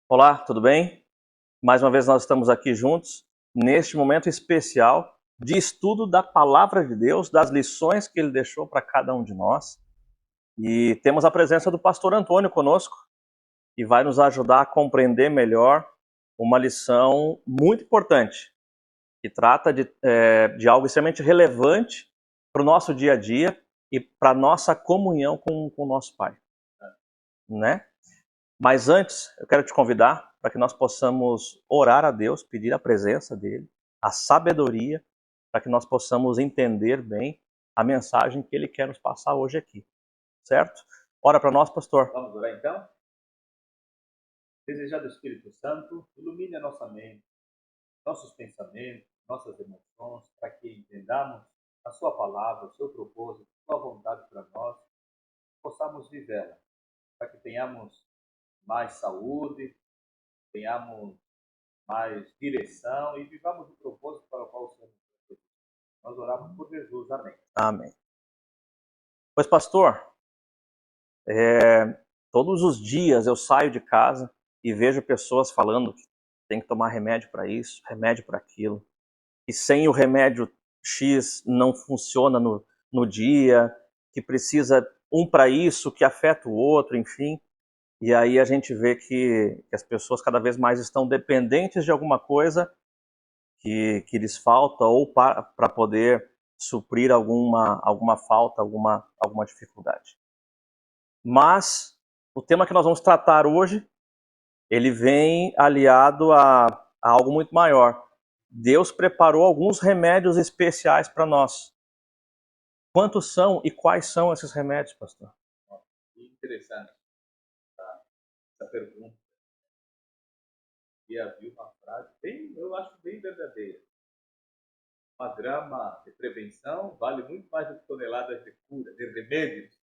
Olá, tudo bem? Mais uma vez nós estamos aqui juntos neste momento especial de estudo da Palavra de Deus, das lições que Ele deixou para cada um de nós. E temos a presença do pastor Antônio conosco, que vai nos ajudar a compreender melhor uma lição muito importante, que trata de algo extremamente relevante para o nosso dia a dia e para a nossa comunhão com o nosso Pai, né? Mas antes, eu quero te convidar para que nós possamos orar a Deus, pedir a presença dEle, a sabedoria, para que nós possamos entender bem a mensagem que Ele quer nos passar hoje aqui, certo? Ora para nós, pastor. Vamos orar então? Desejado Espírito Santo, ilumine a nossa mente, nossos pensamentos, nossas emoções, para que entendamos a Sua palavra, o Seu propósito, a Sua vontade para nós, possamos vivê-la, para que tenhamos mais saúde, tenhamos mais direção e vivamos o propósito para o qual o Senhor nos trouxe. Nós oramos por Jesus. Amém. Amém. Pois, pastor, todos os dias eu saio de casa e vejo pessoas falando que tem que tomar remédio para isso, remédio para aquilo, e sem o remédio X não funciona no dia, que precisa um para isso, que afeta o outro, enfim. E aí a gente vê que as pessoas cada vez mais estão dependentes de alguma coisa que lhes falta ou para poder suprir alguma falta, alguma dificuldade. Mas o tema que nós vamos tratar hoje, ele vem aliado a algo muito maior. Deus preparou alguns remédios especiais para nós. Quantos são e quais são esses remédios, pastor? Interessante essa pergunta. E havia uma frase, eu acho bem verdadeira. Uma grama de prevenção vale muito mais do que toneladas de cura, de remédios.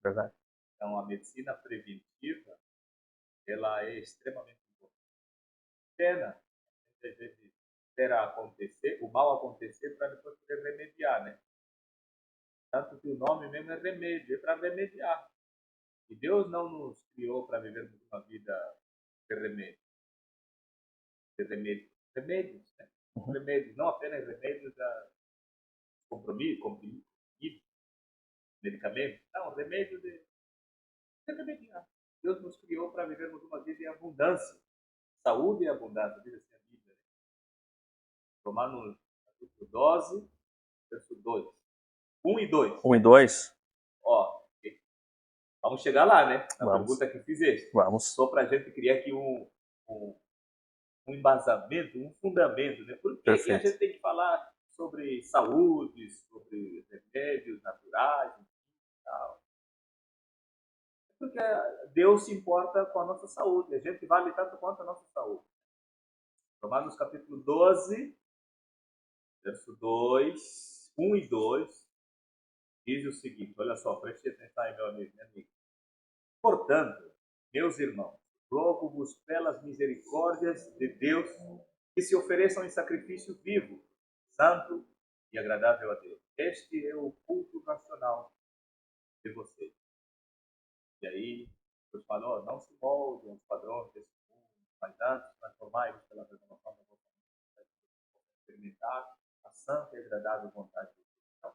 Verdade. Então, a medicina preventiva, ela é extremamente importante. Pena, às vezes, esperar acontecer, o mal acontecer para depois poder remediar, né? Tanto que o nome mesmo é remédio, é para remediar. E Deus não nos criou para vivermos uma vida de remédio, remédios, né? Remédios, não apenas remédios da comprimido, medicamentos, não, remédio de remediar. Deus nos criou para vivermos uma vida em abundância, saúde e abundância, diz assim a Bíblia. Né? Romanos capítulo 12, verso 2. 1 e 2. 1 e 2. Ó, vamos chegar lá, né? Na Vamos. pergunta que fizeste. Vamos. Só para a gente criar aqui um embasamento, um fundamento, né? Por que, que a gente tem que falar sobre saúde, sobre remédios naturais e tal? Porque Deus se importa com a nossa saúde. A gente vale tanto quanto a nossa saúde. Romanos capítulo 12, verso 2, 1 e 2, diz o seguinte, olha só, preste atenção aí, meu amigo, minha amiga. Portanto, meus irmãos, rogo-vos pelas misericórdias de Deus que se ofereçam em sacrifício vivo, santo e agradável a Deus. Este é o culto racional de vocês. E aí, Deus falou, não se moldem aos padrões desse mundo, mas antes transformai-vos pela renovação da vossa mente, para experimentar a santa e agradável vontade de Deus. Então,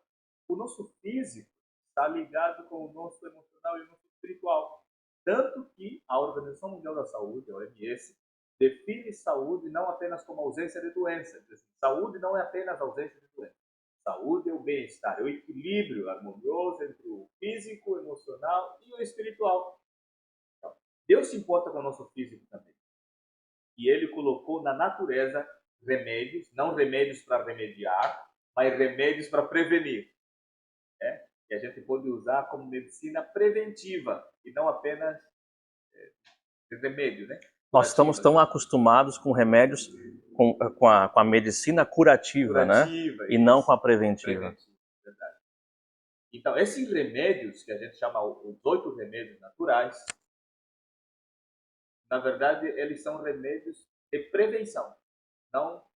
o nosso físico está ligado com o nosso emocional e o nosso espiritual. Tanto que a Organização Mundial da Saúde, a OMS, define saúde não apenas como ausência de doença. Saúde não é apenas ausência de doença. Saúde é o bem-estar, é o equilíbrio harmonioso entre o físico, o emocional e o espiritual. Então, Deus se importa com o nosso físico também. E Ele colocou na natureza remédios, não remédios para remediar, mas remédios para prevenir. Né? Que a gente pode usar como medicina preventiva e não apenas remédio, né? Nós estamos tão acostumados com remédios, com a medicina curativa, né? E não com a preventiva. Verdade. Então, esses remédios, que a gente chama os 8 remédios naturais, na verdade, eles são remédios de prevenção, não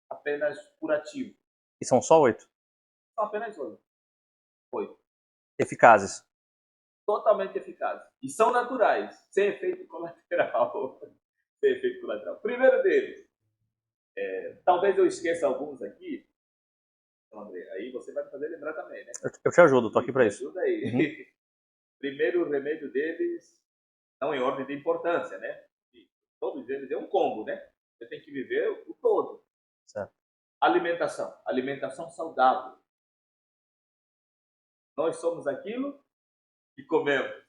apenas curativos. E são só 8? São apenas 8. Eficazes. totalmente eficazes. E são naturais, sem efeito colateral. Sem efeito colateral. Primeiro deles, talvez eu esqueça alguns aqui, então, André, aí você vai me fazer lembrar também, né? Eu te ajudo, estou aqui para isso. Ajuda aí. Uhum. Primeiro remédio deles, não em ordem de importância, né? Todos eles é um combo, né? Você tem que viver o todo. Certo. Alimentação. Alimentação saudável. Nós somos aquilo que comemos.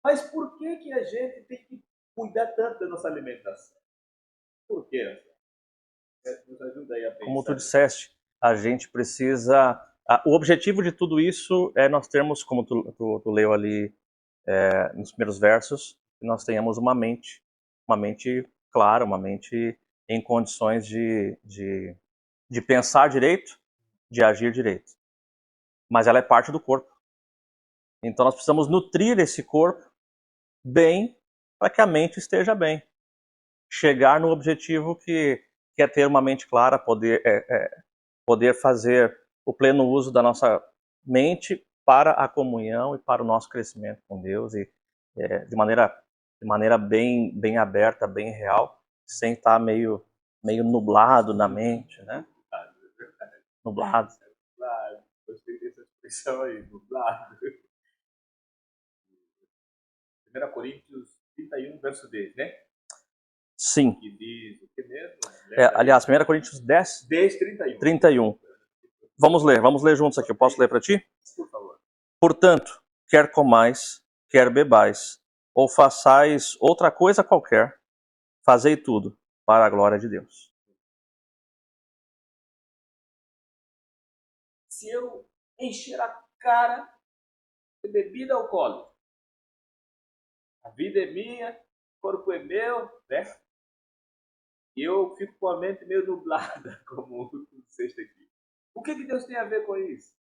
Mas por que a gente tem que cuidar tanto da nossa alimentação? Por quê? Nos ajuda aí a pensar. Como tu disseste, a gente precisa... O objetivo de tudo isso é nós termos, como tu leu ali nos primeiros versos, que nós tenhamos uma mente clara, uma mente em condições de pensar direito, de agir direito. Mas ela é parte do corpo. Então nós precisamos nutrir esse corpo bem para que a mente esteja bem. Chegar no objetivo que é ter uma mente clara, poder fazer o pleno uso da nossa mente para a comunhão e para o nosso crescimento com Deus e de maneira bem aberta, bem real, sem estar meio nublado na mente, né? Nublado. Nublado. Gostei dessa expressão aí, nublado. 1 Coríntios 31, verso 10, né? Sim. Que diz o que mesmo? Aliás, 1 Coríntios 10, 31. Vamos ler juntos aqui. Eu posso ler para ti? Por favor. Portanto, quer comais, quer bebais, ou façais outra coisa qualquer, fazei tudo para a glória de Deus. Se eu encher a cara de bebida alcoólica, a vida é minha, o corpo é meu, né? E eu fico com a mente meio nublada, como o sexto aqui. O que Deus tem a ver com isso?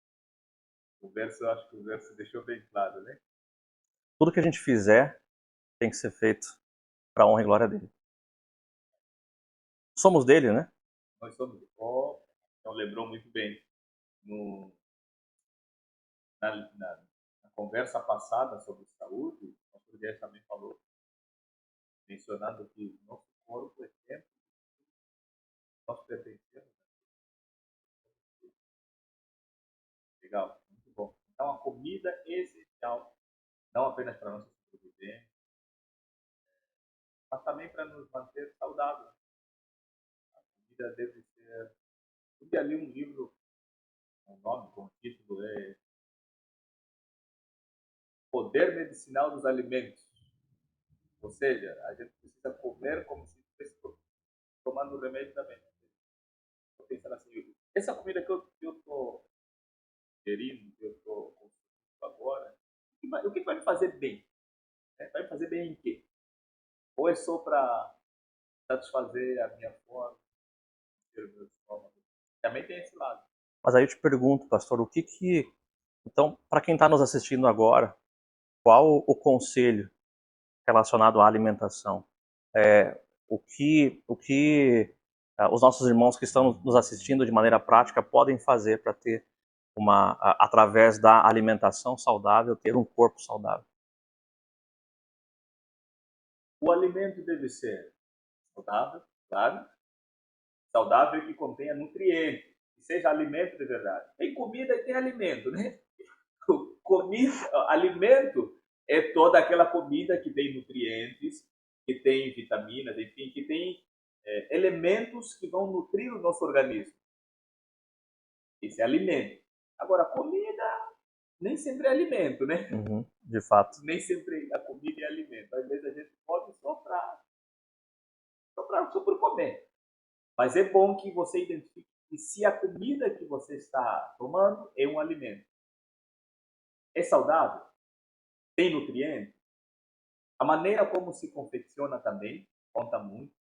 Eu acho que o verso deixou bem claro, né? Tudo que a gente fizer tem que ser feito para a honra e glória dele. Somos dele, né? Nós somos. Então lembrou muito bem. Na conversa passada sobre saúde, o pastor Guedes também falou, mencionando que nosso corpo é templo, nós pertencemos. Legal, muito bom. Então a comida é essencial, não apenas para a nossa sobrevivência, mas também para nos manter saudáveis. A comida deve ser... Eu já li um livro, o nome, com o título é Poder Medicinal dos Alimentos. Ou seja, a gente precisa comer como se estivesse tomando remédio também. Estou pensando assim, essa comida que eu estou gerindo, que eu estou consumindo agora, o que vai me fazer bem? Vai me fazer bem em quê? Ou é só para satisfazer a minha fome, ter o meu estômago? Também tem esse lado. Mas aí eu te pergunto, pastor, então, para quem está nos assistindo agora, qual o conselho relacionado à alimentação? Os nossos irmãos que estão nos assistindo de maneira prática podem fazer para ter através da alimentação saudável, ter um corpo saudável? O alimento deve ser saudável, claro. Saudável que contenha nutrientes, que seja alimento de verdade. Tem comida e tem alimento, né? Alimento é toda aquela comida que tem nutrientes, que tem vitaminas, enfim, que tem elementos que vão nutrir o nosso organismo. Esse é alimento. Agora, comida nem sempre é alimento, né? Uhum, de fato. Nem sempre a comida é alimento. Às vezes a gente pode só por comer. Mas é bom que você identifique que se a comida que você está tomando é um alimento. É saudável? Tem nutrientes? A maneira como se confecciona também conta muito.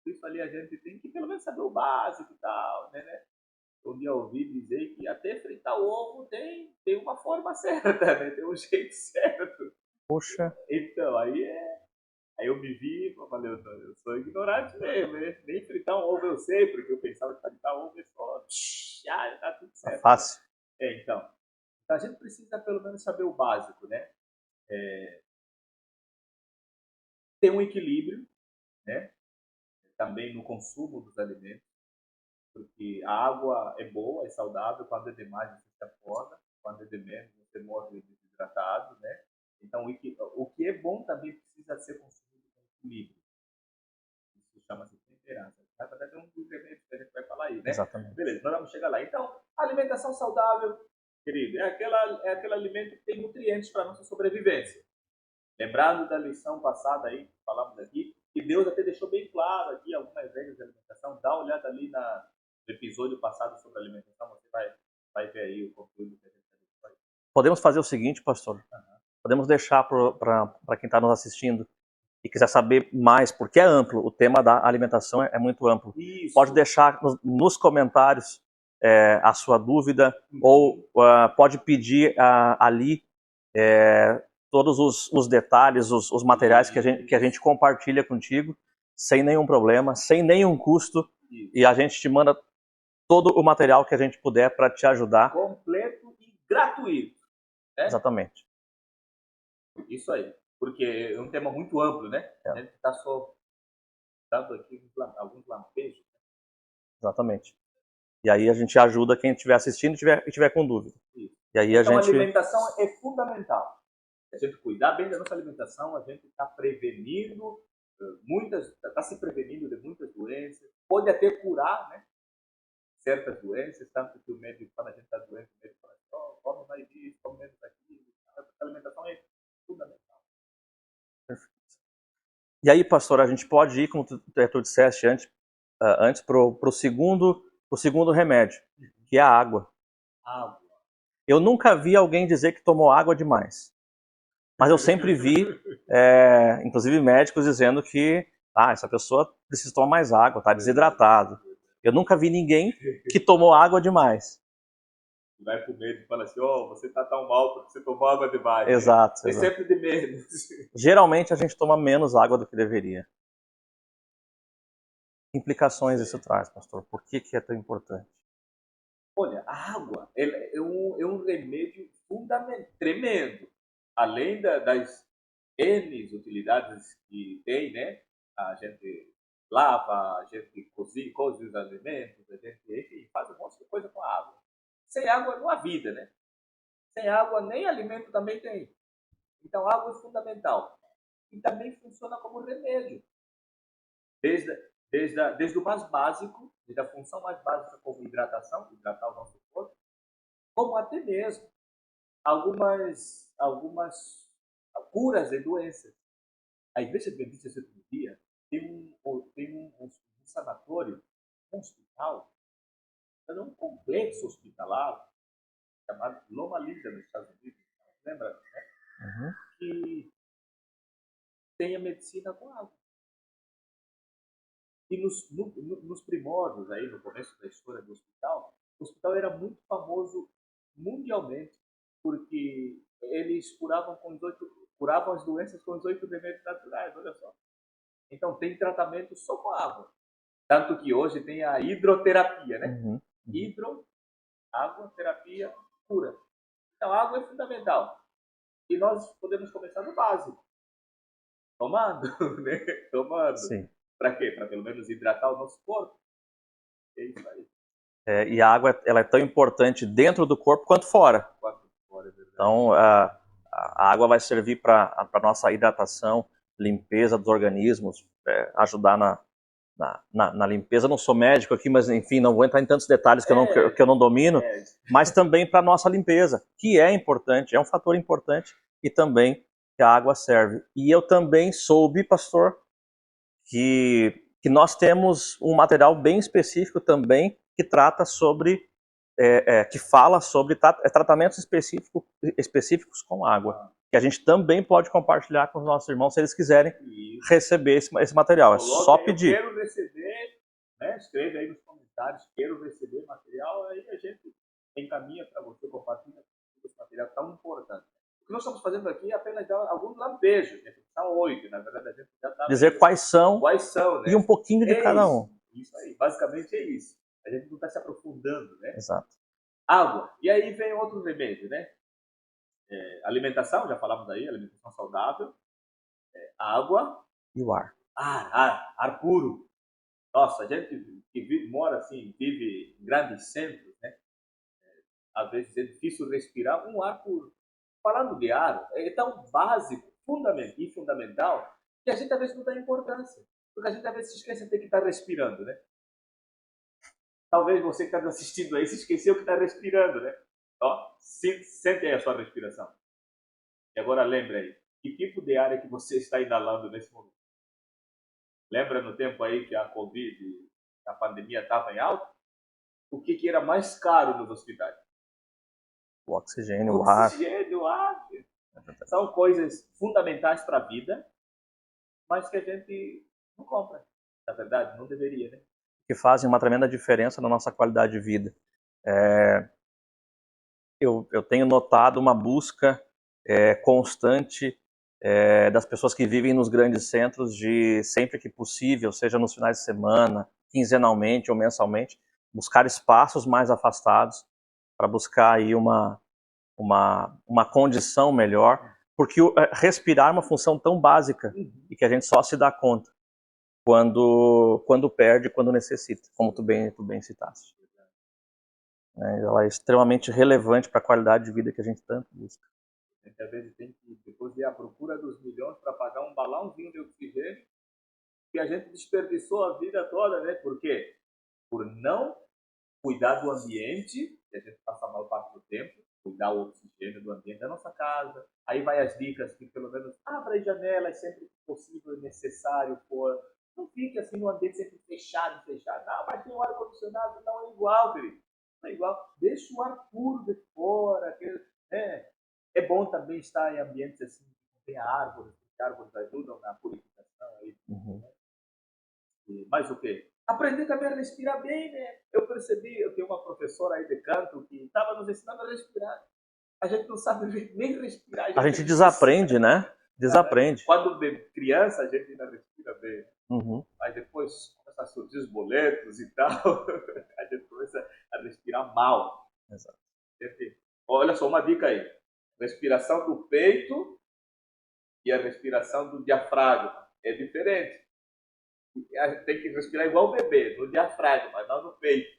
Por isso ali a gente tem que pelo menos saber o básico e tal, né? Um dia eu ouvi dizer que até fritar o ovo tem uma forma certa, né? Tem um jeito certo. Poxa. Então, aí eu me vi e falei, eu sou ignorante mesmo, né? Nem fritar um ovo eu sei, porque eu pensava que fritar ovo é só... tá tudo certo. É fácil. Então Então a gente precisa pelo menos saber o básico, né? Ter um equilíbrio, né? Também no consumo dos alimentos, porque a água é boa, é saudável, quando é demais você se afoga, quando é de menos você morre desidratado, né? Então o que é bom também precisa ser consumido com equilíbrio. Isso chama-se temperança. Na verdade é um dos remédios que a gente vai falar aí, né? Exatamente. Beleza, nós vamos chegar lá. Então, alimentação saudável, querido, é aquele alimento que tem nutrientes para a nossa sobrevivência. Lembrando da lição passada aí, que falamos aqui, que Deus até deixou bem claro aqui algumas regras de alimentação. Dá uma olhada ali no episódio passado sobre alimentação, você vai ver aí o conteúdo que a gente vai. Podemos fazer o seguinte, pastor. Podemos deixar para quem está nos assistindo e quiser saber mais, porque é amplo, o tema da alimentação é muito amplo. Isso. Pode deixar nos comentários a sua dúvida, ou pode pedir ali todos os detalhes, os materiais que a gente compartilha contigo, sem nenhum problema, sem nenhum custo, e a gente te manda todo o material que a gente puder para te ajudar. Completo e gratuito. Né? Exatamente. Isso aí. Porque é um tema muito amplo, né? A gente está só dando aqui alguns lampejos. Né? Exatamente. E aí a gente ajuda quem estiver assistindo e tiver com dúvida. Isso. E aí então a alimentação é fundamental. A gente cuidar bem da nossa alimentação, a gente está prevenindo está se prevenindo de muitas doenças, pode até curar, né? Certas doenças, tanto que o médico, quando a gente está doente, o médico fala assim, come mais disso, come menos daquilo. A alimentação é fundamental. Perfeito. E aí, pastor, a gente pode ir, como tu disseste antes para o segundo remédio, que é a água. Água. Eu nunca vi alguém dizer que tomou água demais. Mas eu sempre vi, inclusive médicos dizendo que essa pessoa precisa tomar mais água, está desidratado. Eu nunca vi ninguém que tomou água demais. Vai pro médico e fala assim, você tá tão mal porque você tomou água demais. Exato. É sempre de menos. Geralmente a gente toma menos água do que deveria. Que implicações isso traz, pastor? Por que é tão importante? Olha, a água é um remédio fundamental, tremendo. Além das N utilidades que tem, né? A gente lava, a gente cozinha os alimentos, a gente enfim, faz um monte de coisa com a água. Sem água não há vida, né? Sem água nem alimento também tem. Então a água é fundamental. E também funciona como remédio. Desde o mais básico, desde a função mais básica como hidratação, hidratar o nosso corpo, como até mesmo algumas curas de doenças. A Igreja Adventista do Sétimo Dia tem um sanatório, um hospital, um complexo hospitalar chamado Loma Linda, nos Estados Unidos. Lembra? Né? Que tem a medicina com água. E nos primórdios, aí, no começo da história do hospital, o hospital era muito famoso mundialmente, porque eles curavam as doenças com os 8 remédios naturais, olha só. Então tem tratamento só com água. Tanto que hoje tem a hidroterapia, né? Água, terapia, cura. Então a água é fundamental. E nós podemos começar no básico. Tomando, né? Tomando. Sim. Para quê? Para pelo menos hidratar o nosso corpo. É isso aí. E a água ela é tão importante dentro do corpo quanto fora. Então, a água vai servir para a nossa hidratação, limpeza dos organismos, ajudar na limpeza. Eu não sou médico aqui, mas enfim, não vou entrar em tantos detalhes que eu não domino, mas também para a nossa limpeza, que é importante, é um fator importante e também que a água serve. E eu também soube, pastor, que nós temos um material bem específico também que trata sobre, que fala sobre tratamentos específicos com água, que a gente também pode compartilhar com os nossos irmãos se eles quiserem receber esse material. É só pedir. Eu quero receber, né? Escreve aí nos comentários, quero receber material, aí a gente encaminha para você, compartilha esse material tão importante. O que nós estamos fazendo aqui é apenas dar alguns lampejos, né? São 8, na verdade a gente já está... Dizer quais são, né? E um pouquinho de cada um. Isso aí, basicamente é isso. A gente não está se aprofundando, né? Exato. Água. E aí vem outro remédio, né? Alimentação, já falamos aí, alimentação saudável. Água. E o ar. Ar puro. Nossa, a gente que mora assim, vive em grandes centros, né? Às vezes é difícil respirar um ar puro. Falando de ar, é tão básico, fundamental, que a gente às vezes não dá importância. Porque a gente às vezes se esquece de que está respirando, né? Talvez você que está nos assistindo aí se esqueceu que está respirando, né? Ó, sente aí a sua respiração. E agora lembre aí, que tipo de ar é que você está inalando nesse momento? Lembra no tempo aí que a Covid, a pandemia estava em alta? O que era mais caro nos hospitais? O oxigênio, o ar. O ar. São coisas fundamentais para a vida, mas que a gente não compra. Na verdade, não deveria, né? Que fazem uma tremenda diferença na nossa qualidade de vida. Eu tenho notado uma busca constante das pessoas que vivem nos grandes centros de, sempre que possível, seja nos finais de semana, quinzenalmente ou mensalmente, buscar espaços mais afastados para buscar aí uma condição melhor, porque respirar é uma função tão básica e que a gente só se dá conta quando perde, quando necessita, como tu bem citaste. Ela é extremamente relevante para a qualidade de vida que a gente tanto busca. A gente às vezes tem que depois ir à procura dos milhões para pagar um balãozinho de oxigênio que a gente desperdiçou a vida toda, né? Por quê? Por não cuidar do ambiente, que a gente passa a maior parte do tempo, cuidar o oxigênio do ambiente da nossa casa. Aí vai as dicas que pelo menos abra as janelas sempre que possível e necessário for. Não fique assim no ambiente sempre fechado. Não, mas tem o ar-condicionado, não é igual, querido. Não é igual. Deixa o ar puro de fora. É bom também estar em ambientes assim, que tem árvores, porque árvores ajudam na purificação. Aí, né? Mais o quê? Aprender também a respirar bem, né? Eu percebi, eu tenho uma professora aí de canto que estava nos ensinando a respirar. A gente não sabe nem respirar. A gente desaprende, né? Desaprende. Quando de criança a gente ainda respira bem. Mas depois começa a surgir os boletos e tal, a gente começa a respirar mal. Exato. Olha só, uma dica aí. Respiração do peito e a respiração do diafragma. É diferente. A gente tem que respirar igual o bebê, no diafragma, mas não no peito.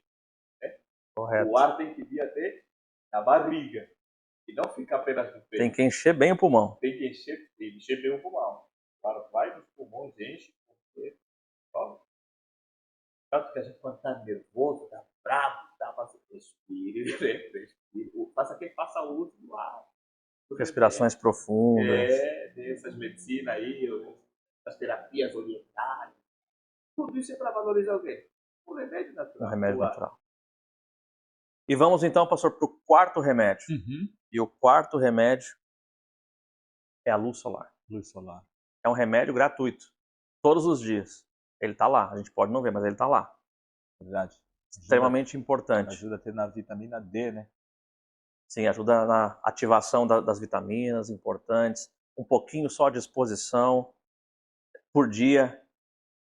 Né? Correto. O ar tem que vir até na barriga. E não ficar apenas no peito. Tem que encher bem o pulmão. Tem que encher bem o pulmão. Claro, vai nos pulmões, enche. Tanto que a gente quando está nervoso, está bravo, respire. Faça quem faça uso do ar. Respirações profundas. Dessas medicinas aí, das terapias orientais. Tudo isso é para valorizar o quê? O remédio natural. O remédio natural. E vamos então, pastor, para o quarto remédio. E o quarto remédio é a luz solar. Luz solar. É um remédio gratuito. Todos os dias. Ele está lá. A gente pode não ver, mas ele está lá. Verdade. Extremamente importante. Ajuda a ter na vitamina D, né? Sim, ajuda na ativação das vitaminas importantes. Um pouquinho só de exposição por dia.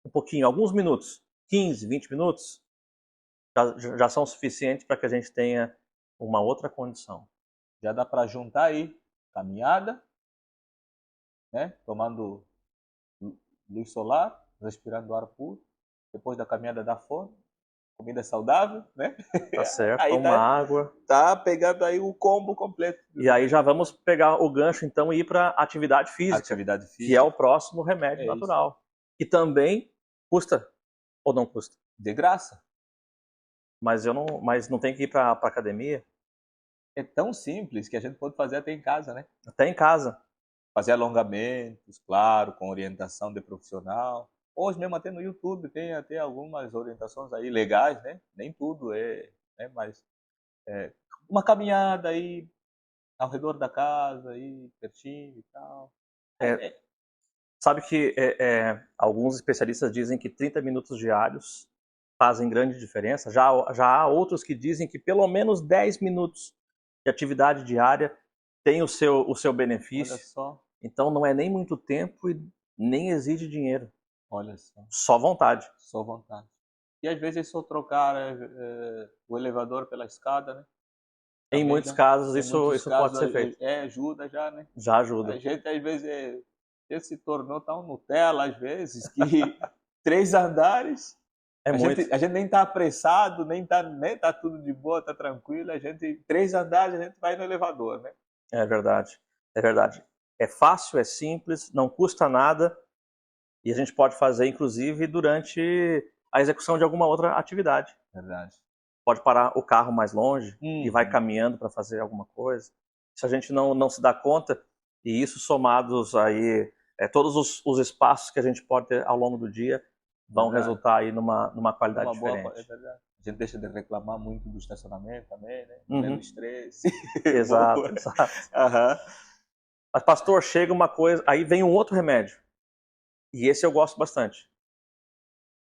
Um pouquinho, alguns minutos. 15, 20 minutos. Já são suficientes para que a gente tenha uma outra condição. Já dá para juntar aí caminhada, né? Tomando luz solar, respirando ar puro. Depois da caminhada dá fome. Comida saudável, né? Tá certo, aí toma água. Tá pegando aí o combo completo. E aí já vamos pegar o gancho então e ir para atividade física. Que é o próximo remédio natural. Isso. Que também custa ou não custa? De graça. Mas não tem que ir para academia? É tão simples que a gente pode fazer até em casa, né? Até em casa. Fazer alongamentos, claro, com orientação de profissional. Hoje mesmo até no YouTube tem até algumas orientações aí legais, né? Nem tudo mas uma caminhada aí ao redor da casa, aí pertinho e tal. Sabe que alguns especialistas dizem que 30 minutos diários fazem grande diferença. Já há outros que dizem que pelo menos 10 minutos de atividade diária tem o seu benefício. Olha só. Então não é nem muito tempo e nem exige dinheiro. Olha só. Só vontade. Só vontade. E às vezes é só trocar o elevador pela escada, né? Em muitos casos, isso pode ser feito. Ajuda já, né? Já ajuda. A gente, às vezes, se tornou tão Nutella, às vezes, que 3 andares, a gente nem tá apressado, nem tá tudo de boa, tá tranquilo, 3 andares, a gente vai no elevador, né? É verdade, é verdade. É fácil, é simples, não custa nada, e a gente pode fazer, inclusive, durante a execução de alguma outra atividade. Verdade. Pode parar o carro mais longe e vai caminhando para fazer alguma coisa. Se a gente não se dá conta, e isso somados aí, todos os espaços que a gente pode ter ao longo do dia, vão resultar aí numa qualidade diferente. É verdade. A gente deixa de reclamar muito do estacionamento também, né? Menos estresse. Exato, exato. Mas, pastor, chega uma coisa, aí vem um outro remédio. E esse eu gosto bastante.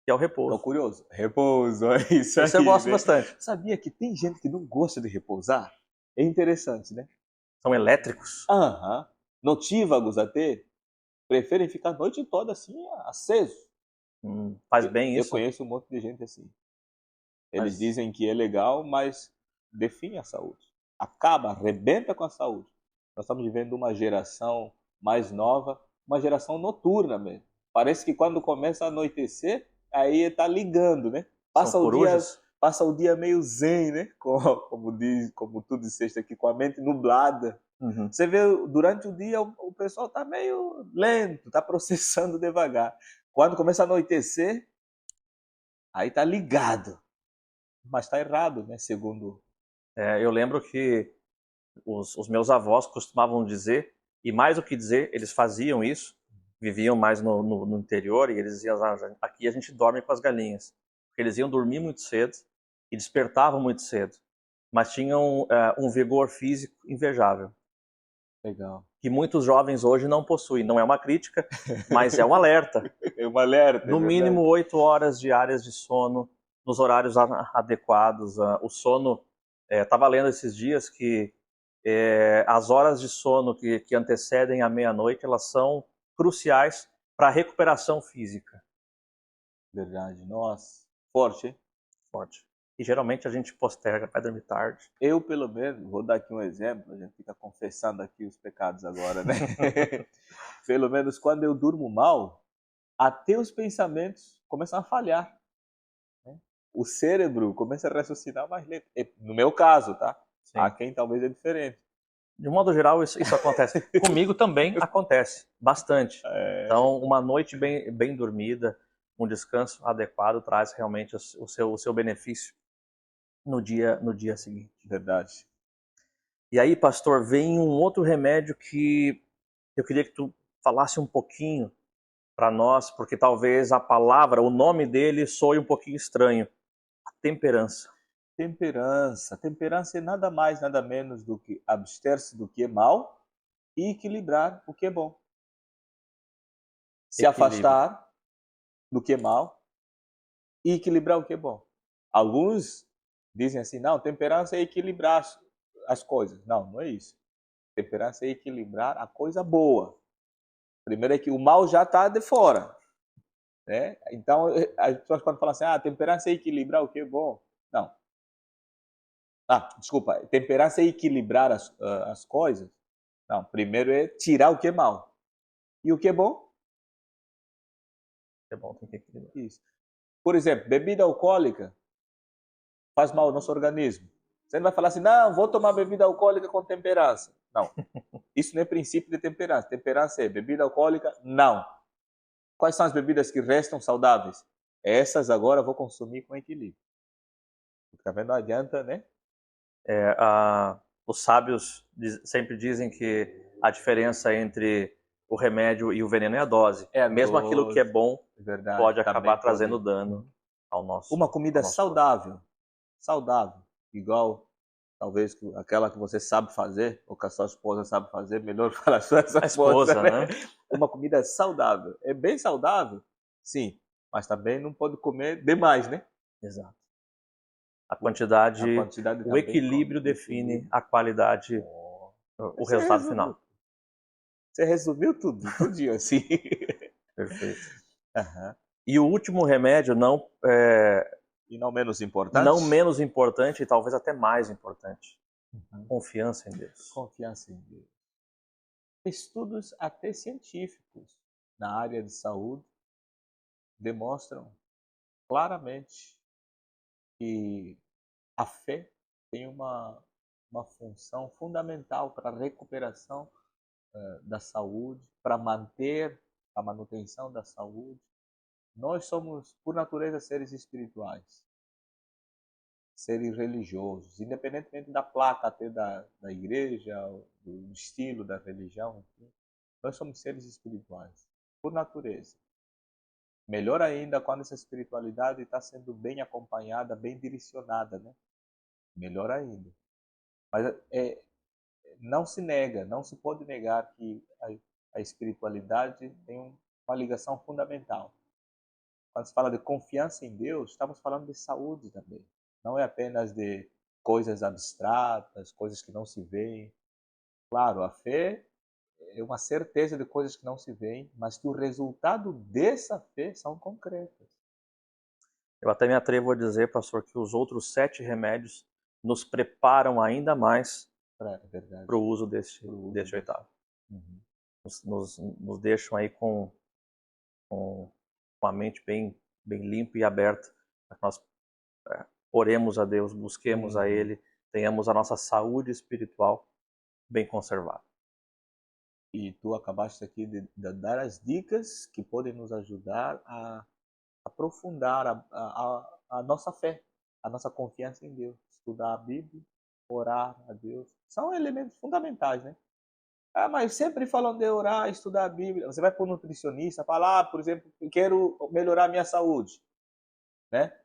Que é o repouso. Tô curioso. Repouso, é isso aí. Esse eu gosto bastante. Sabia que tem gente que não gosta de repousar? É interessante, né? São elétricos? Notívagos até. Preferem ficar a noite toda assim, aceso. Faz bem isso? Eu conheço um monte de gente assim. Eles dizem que é legal, mas define a saúde. Acaba, arrebenta com a saúde. Nós estamos vivendo uma geração mais nova, uma geração noturna mesmo. Parece que quando começa a anoitecer, aí tá ligando, né? Passa o dia meio zen, né? Como tu disseste aqui, com a mente nublada. Você vê, durante o dia o pessoal tá meio lento, tá processando devagar. Quando começa a anoitecer, aí tá ligado. Mas tá errado, né? Segundo... eu lembro que os meus avós costumavam dizer, e mais do que dizer, eles faziam isso, viviam mais no interior, e eles diziam, aqui a gente dorme com as galinhas. Porque eles iam dormir muito cedo e despertavam muito cedo, mas tinham um vigor físico invejável. Legal. Que muitos jovens hoje não possuem. Não é uma crítica, mas é um alerta. É um alerta. No mínimo 8 horas diárias de sono, nos horários adequados. O sono, estava lendo esses dias que as horas de sono que antecedem a meia-noite, elas são cruciais para a recuperação física. Verdade. Nossa. Forte, hein? Forte. E geralmente a gente posterga para dormir tarde. Eu, pelo menos, vou dar aqui um exemplo, a gente fica confessando aqui os pecados agora, né? Pelo menos quando eu durmo mal, até os pensamentos começam a falhar. Né? O cérebro começa a raciocinar mais lento. No meu caso, tá? Sim. Há quem talvez é diferente. De modo geral, isso acontece. Comigo também acontece, bastante. Então, uma noite bem dormida, um descanso adequado, traz realmente o seu benefício no dia seguinte. Verdade. E aí, pastor, vem um outro remédio que eu queria que tu falasse um pouquinho para nós, porque talvez a palavra, o nome dele soe um pouquinho estranho. A temperança. Temperança é nada mais, nada menos do que abster-se do que é mal e equilibrar o que é bom. Se afastar do que é mal e equilibrar o que é bom. Alguns dizem assim, não, temperança é equilibrar as coisas. Não é isso. Temperança é equilibrar a coisa boa. Primeiro é que o mal já está de fora. Né? Então, as pessoas quando falam assim, temperança é equilibrar o que é bom. Não. Desculpa, temperança é equilibrar as coisas. Não, primeiro é tirar o que é mal. E o que é bom? O que é bom tem que equilibrar. Isso. Por exemplo, bebida alcoólica faz mal ao nosso organismo. Você não vai falar assim, não, vou tomar bebida alcoólica com temperança. Não. Isso não é princípio de temperança. Temperança é bebida alcoólica? Não. Quais são as bebidas que restam saudáveis? Essas agora eu vou consumir com equilíbrio. Tá vendo? Não adianta, né? Os sábios sempre dizem que a diferença entre o remédio e o veneno é a dose. Mesmo aquilo que é bom pode acabar trazendo dano ao nosso. Uma comida saudável. Saudável. Igual, talvez, aquela que você sabe fazer, ou que a sua esposa sabe fazer, melhor falar sua esposa, né? Uma comida saudável. É bem saudável? Sim. Mas também não pode comer demais, né? Exato. A quantidade o equilíbrio define a qualidade, o resultado final. Você resumiu tudinho assim. Perfeito. E o último remédio, e não menos importante? Não menos importante, e talvez até mais importante. Confiança em Deus. Confiança em Deus. Estudos até científicos na área de saúde demonstram claramente que a fé tem uma função fundamental para a recuperação da saúde, para manter a manutenção da saúde. Nós somos, por natureza, seres espirituais, seres religiosos, independentemente da placa até da igreja, do estilo da religião, enfim, nós somos seres espirituais, por natureza. Melhor ainda quando essa espiritualidade está sendo bem acompanhada, bem direcionada, né? Melhor ainda. Mas não se nega, não se pode negar que a espiritualidade tem uma ligação fundamental. Quando se fala de confiança em Deus, estamos falando de saúde também. Não é apenas de coisas abstratas, coisas que não se veem. Claro, a fé é uma certeza de coisas que não se veem, mas que o resultado dessa fé são concretas. Eu até me atrevo a dizer, pastor, que os outros 7 remédios nos preparam ainda mais para o uso deste 8º. Uhum. Nos deixam aí com a mente bem limpa e aberta, para que nós oremos a Deus, busquemos a Ele, tenhamos a nossa saúde espiritual bem conservada. E tu acabaste aqui de dar as dicas que podem nos ajudar a aprofundar a nossa fé, a nossa confiança em Deus. Estudar a Bíblia, orar a Deus, são elementos fundamentais, né? Mas sempre falam de orar, estudar a Bíblia. Você vai para um nutricionista, falar, por exemplo, quero melhorar a minha saúde, né?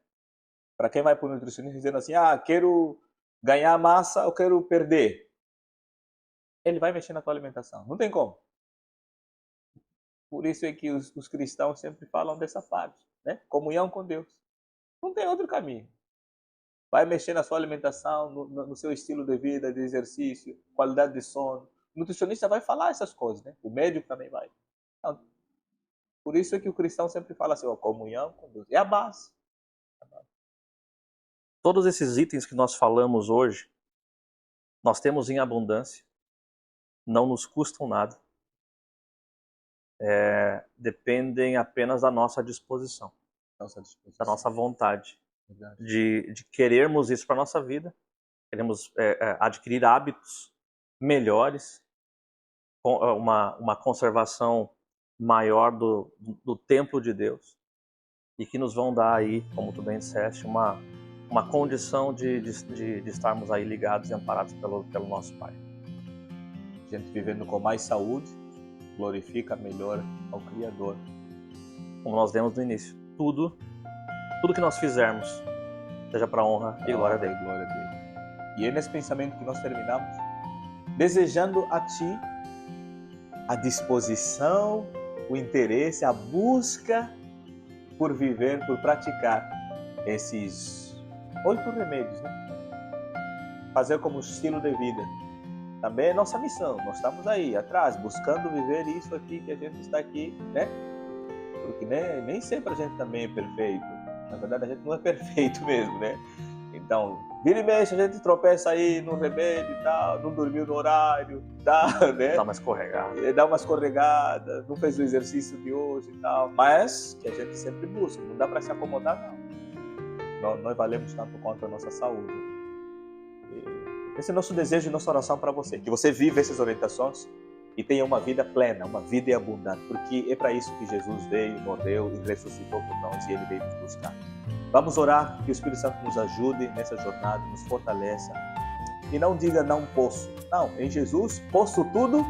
Para quem vai para o nutricionista dizendo assim, quero ganhar massa ou quero perder. Ele vai mexer na tua alimentação. Não tem como. Por isso é que os cristãos sempre falam dessa parte, né? Comunhão com Deus. Não tem outro caminho. Vai mexer na sua alimentação, no seu estilo de vida, de exercício, qualidade de sono. O nutricionista vai falar essas coisas, né? O médico também vai. Então, por isso é que o cristão sempre fala assim, comunhão com Deus. É a base. Todos esses itens que nós falamos hoje, nós temos em abundância, não nos custam nada, dependem apenas da nossa disposição, da nossa vontade de querermos isso para a nossa vida, queremos adquirir hábitos melhores, uma conservação maior do templo de Deus, e que nos vão dar aí, como tu bem disseste, uma condição de estarmos aí ligados e amparados pelo nosso Pai. A gente vivendo com mais saúde, glorifica melhor ao Criador. Como nós vemos no início, tudo que nós fizermos, seja para honra e glória dele. E é nesse pensamento que nós terminamos, desejando a Ti a disposição, o interesse, a busca por viver, por praticar esses 8 remédios, né? Fazer como estilo de vida. Também é nossa missão. Nós estamos aí atrás, buscando viver isso aqui que a gente está aqui, né? Porque nem sempre a gente também é perfeito. Na verdade, a gente não é perfeito mesmo, né? Então, vira e mexe, a gente tropeça aí no remédio e tal, não dormiu no horário, né? Dá uma escorregada. Dá uma escorregada, não fez o exercício de hoje e tal. Mas que a gente sempre busca, não dá para se acomodar, não. Nós valemos tanto quanto a nossa saúde. Esse é nosso desejo e nossa oração para você, que você viva essas orientações e tenha uma vida plena, uma vida abundante, porque é para isso que Jesus veio, morreu e ressuscitou por nós, e Ele veio nos buscar. Vamos orar, que o Espírito Santo nos ajude nessa jornada, nos fortaleça, e não diga não posso. Não, em Jesus posso tudo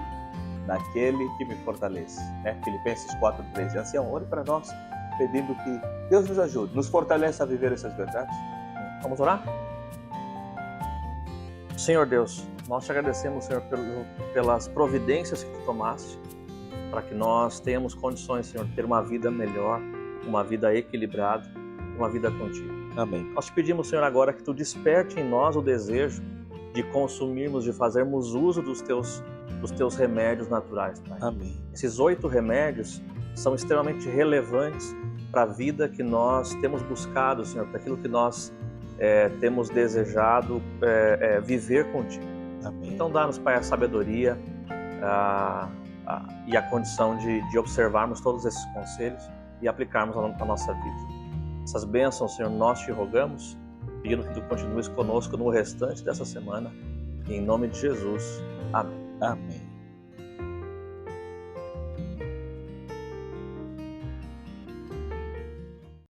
naquele que me fortalece. Né? Filipenses 4:13. Ancião, ore para nós, pedindo que Deus nos ajude, nos fortaleça a viver essas verdades. Vamos orar? Senhor Deus, nós te agradecemos, Senhor, pelas providências que tu tomaste, para que nós tenhamos condições, Senhor, de ter uma vida melhor, uma vida equilibrada, uma vida contigo. Amém. Nós te pedimos, Senhor, agora que tu desperte em nós o desejo de consumirmos, de fazermos uso dos teus remédios naturais, Pai. Amém. Esses 8 remédios são extremamente relevantes para a vida que nós temos buscado, Senhor, para aquilo que nós temos desejado viver contigo. Amém. Então dá-nos, Pai, a sabedoria e a condição de observarmos todos esses conselhos e aplicarmos na nossa vida. Essas bênçãos, Senhor, nós te rogamos, pedindo que tu continues conosco no restante dessa semana. Em nome de Jesus. Amém. Amém.